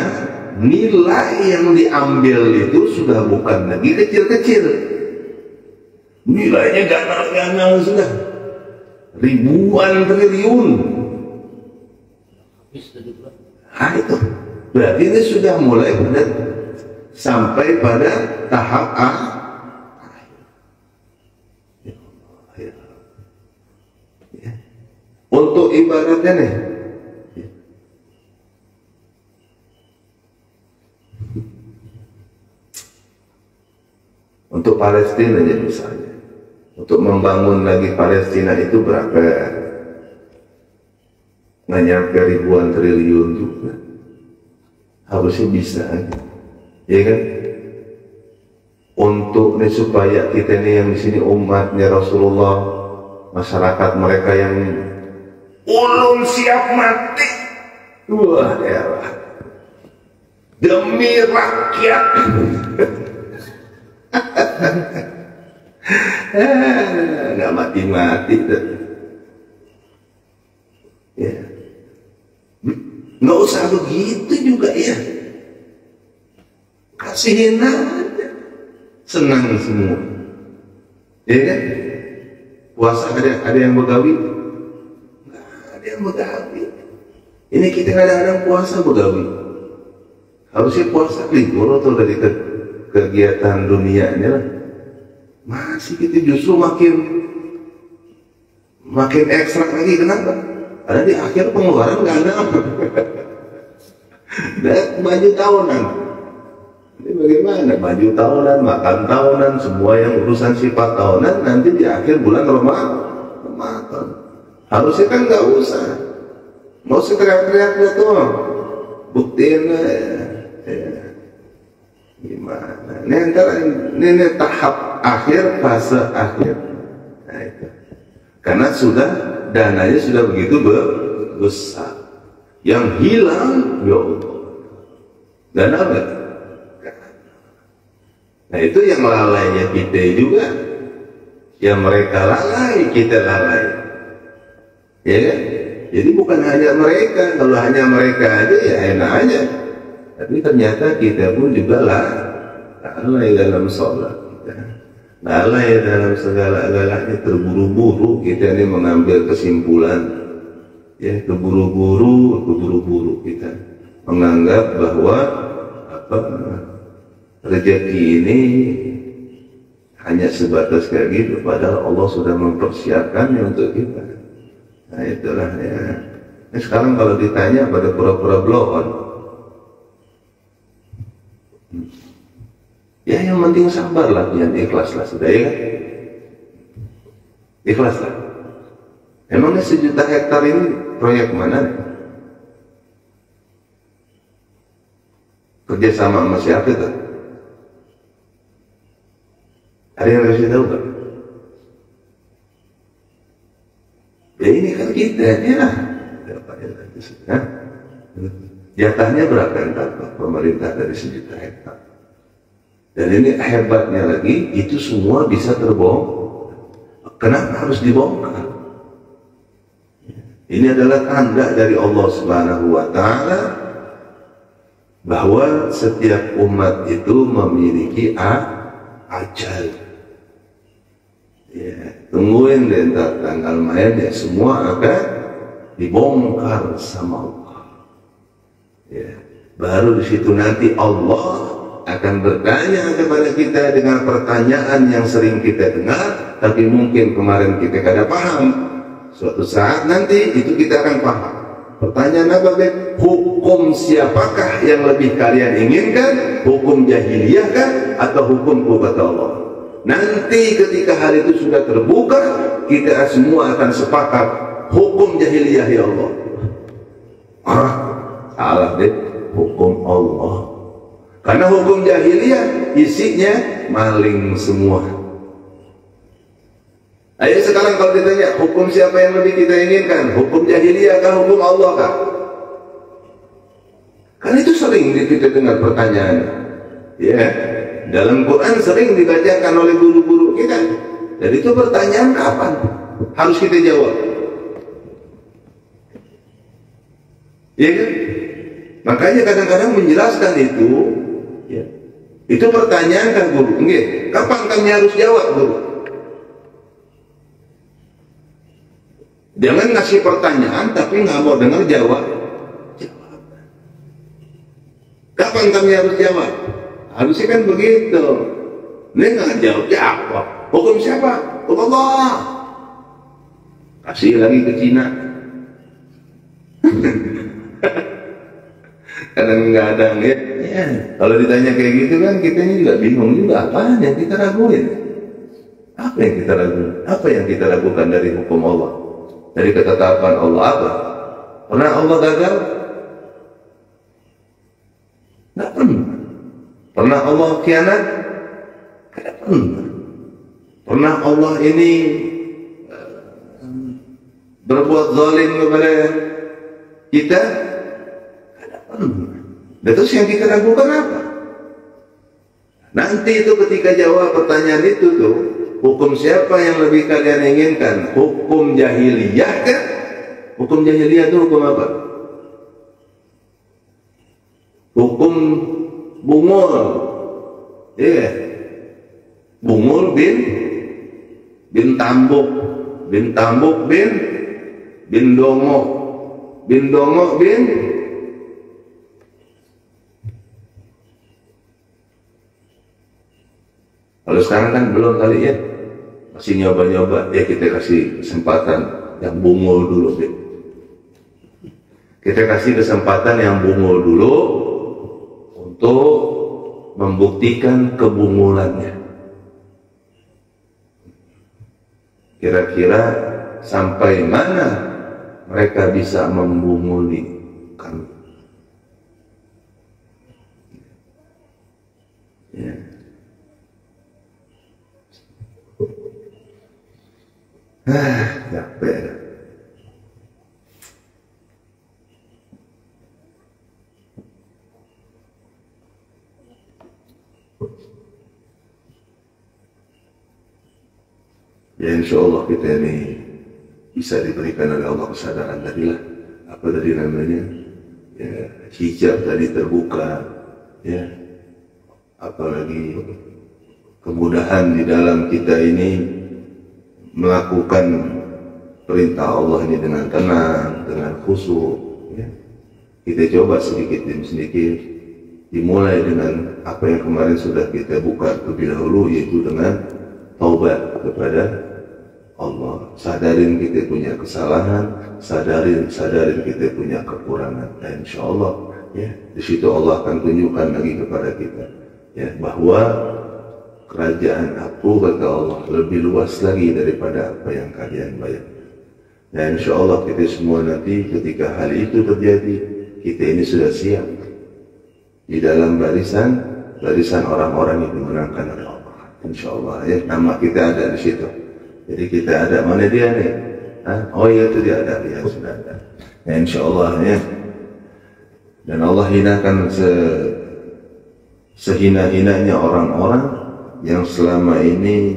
nilai yang diambil itu sudah bukan lagi kecil-kecil. Nilainya ganal-ganal sudah. Ribuan triliun. Nah itu. Berarti ini sudah mulai sampai pada tahap akhir. Untuk ibaratnya nih, untuk Palestina aja misalnya, untuk membangun lagi Palestina itu berapa? Nggak nyampe ribuan triliun juga, harusnya bisa, ya kan? Untuk nih supaya kita nih yang di sini umatnya Rasulullah masyarakat mereka yang ulun siap mati. Wah, elah. Demi rakyat. Nggak mati-mati tuh. Ya. Nggak usah begitu juga ya. Kasihin aja. Senang semua. Ya kan? Puasa ada yang begawi? Nggak ada yang begawi. Ini kita kadang-kadang puasa begawi. Harusnya puasa libur atau dari kegiatan dunia ini lah. Masih kita justru makin ekstrak lagi. Kenapa? Karena di akhir pengeluaran nggak ada. Dan baju tahunan. Ini bagaimana? Baju tahunan, makan tahunan, semua yang urusan sifat tahunan nanti di akhir bulan Ramadan. Harusnya kan nggak usah teriak-teriak tuh. Buktiin ya. Gimana? Ini antara ini tahap akhir, fase akhir. Nah, itu. Karena dananya sudah begitu besar. Yang hilang, ya Allah. Dana enggak? Nah itu yang lalainya kita juga. Yang mereka lalai, kita lalai. Ya kan? Jadi bukan hanya mereka. Kalau hanya mereka aja ya enak aja. Tapi ternyata kita pun juga lalai dalam sholat kita. Lalai dalam segala-galanya, terburu-buru kita ini mengambil kesimpulan. Ya, keburu-buru kita menganggap bahwa rezeki ini hanya sebatas kayak gitu, padahal Allah sudah mempersiapkannya untuk kita. Nah itulah ya. Nah, sekarang kalau ditanya pada pura-pura blow on, ya yang penting sabarlah, jangan ikhlaslah, sudah ya kan? Ikhlaslah. Emangnya 1 juta hektar ini proyek mana? Kerjasama sama siapa itu? Ada yang kasih tahu kan? Ya ini kan kita, ya. Jatahnya berapa entar pemerintah dari 1 juta hektar? Dan ini hebatnya lagi, itu semua bisa terbongkar. Kenapa harus dibongkar? Ini adalah tanda dari Allah Subhanahu wa Ta'ala bahwa setiap umat itu memiliki ajal. Ya, tungguin deh tanggal main ya, semua akan dibongkar sama Allah. Ya, baru di situ nanti Allah akan bertanya kepada kita dengan pertanyaan yang sering kita dengar, tapi mungkin kemarin kita kada paham. Suatu saat nanti itu kita akan paham. Pertanyaan apa? Hukum siapakah yang lebih kalian inginkan? Hukum jahiliyah kan? Atau hukum kata Allah? Nanti ketika hal itu sudah terbuka, kita semua akan sepakat hukum jahiliyah ya Allah. Salah deh, hukum Allah. Karena hukum jahiliyah isinya maling semua. Ayo sekarang kalau ditanya hukum siapa yang lebih kita inginkan, hukum jahiliyah kah, hukum Allah kah? Kan itu sering kita dengar pertanyaan. Ya, dalam Quran sering dibacakan oleh guru-guru kita. Jadi itu pertanyaan kapan harus kita jawab? Ya kan? Makanya kadang-kadang menjelaskan itu, ya, itu pertanyaan kan guru. Nggih, kapan kami harus jawab guru? Jangan ngasih pertanyaan tapi nggak mau dengar jawaban. Kapan kami harus jawab? Harusnya kan begitu. Ini nggak jawab. Hukum siapa? Hukum Allah. Kasih lagi ke Cina. Kadang-kadang ya. Kalau ditanya kayak gitu kan kita juga bingung juga, apa yang kita raguin? Apa yang kita raguin? Apa yang kita lakukan dari hukum Allah? Dari ketetapan Allah apa? Pernah Allah gagal? Tidak pernah. Pernah Allah khianat? Tidak pernah. Pernah Allah ini berbuat zalim kepada kita, dan terus yang kita lakukan apa? Nanti itu ketika jawab pertanyaan itu tuh, hukum siapa yang lebih kalian inginkan? Hukum jahiliyah kan? Hukum jahiliyah itu hukum apa? Hukum bungul. Iya. Bungul bin tambuk. Bin tambuk bin dongo. Bin dongo bin kalau sekarang kan belum kali ya, masih nyoba-nyoba, ya kita kasih kesempatan yang bungul dulu deh. Kita kasih kesempatan yang bungul dulu untuk membuktikan kebungulannya. Kira-kira sampai mana mereka bisa membunguli kami? Ya. Capek. Ya insya Allah kita ini bisa diberikan oleh Allah kesadaran tadilah, apa tadi namanya, ya, hijab tadi terbuka, ya, apalagi kemudahan di dalam kita ini melakukan perintah Allah ini dengan tenang, dengan khusyuk, ya. Kita coba sedikit demi sedikit, dimulai dengan apa yang kemarin sudah kita buka terlebih dahulu, yaitu dengan taubat kepada Allah. Sadarin kita punya kesalahan, sadarin kita punya kekurangan, dan insya Allah, ya, di situ Allah akan tunjukkan lagi kepada kita, ya, bahwa kerajaan aku, kata Allah, lebih luas lagi daripada apa yang kalian bayangkan. Dan insya Allah kita semua nanti ketika hal itu terjadi, kita ini sudah siap di dalam barisan orang-orang yang dimenangkan oleh Allah. Insya Allah, ya, nama kita ada di situ. Jadi kita ada, mana dia nih? Oh iya itu dia ada, ya sudah ada. Ya insya Allah, ya. Dan Allah hinakan sehina-hinanya orang-orang yang selama ini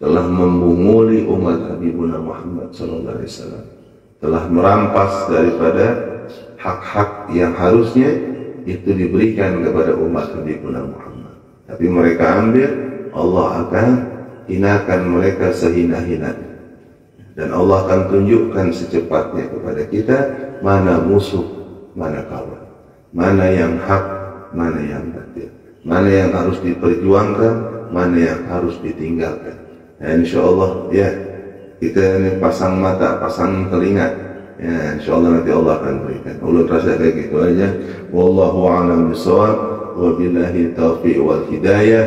telah membunguli umat Habibuna Muhammad SAW, telah merampas daripada hak-hak yang harusnya itu diberikan kepada umat Habibuna Muhammad. Tapi mereka ambil, Allah akan hinakan mereka sehina-hinanya. Dan Allah akan tunjukkan secepatnya kepada kita mana musuh, mana kawan, mana yang hak, mana yang batil, mana yang harus diperjuangkan, mana yang harus ditinggalkan. Dan insya Allah, ya, kita ini pasang mata, pasang telinga, ya, insya Allah nanti Allah akan berikan. Ulun rasa kayak gitu aja. Wallahu a'lam bishawab, wabillahi taufiq wal hidayah.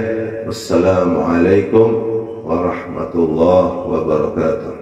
Wassalamualaikum warahmatullahi wabarakatuh.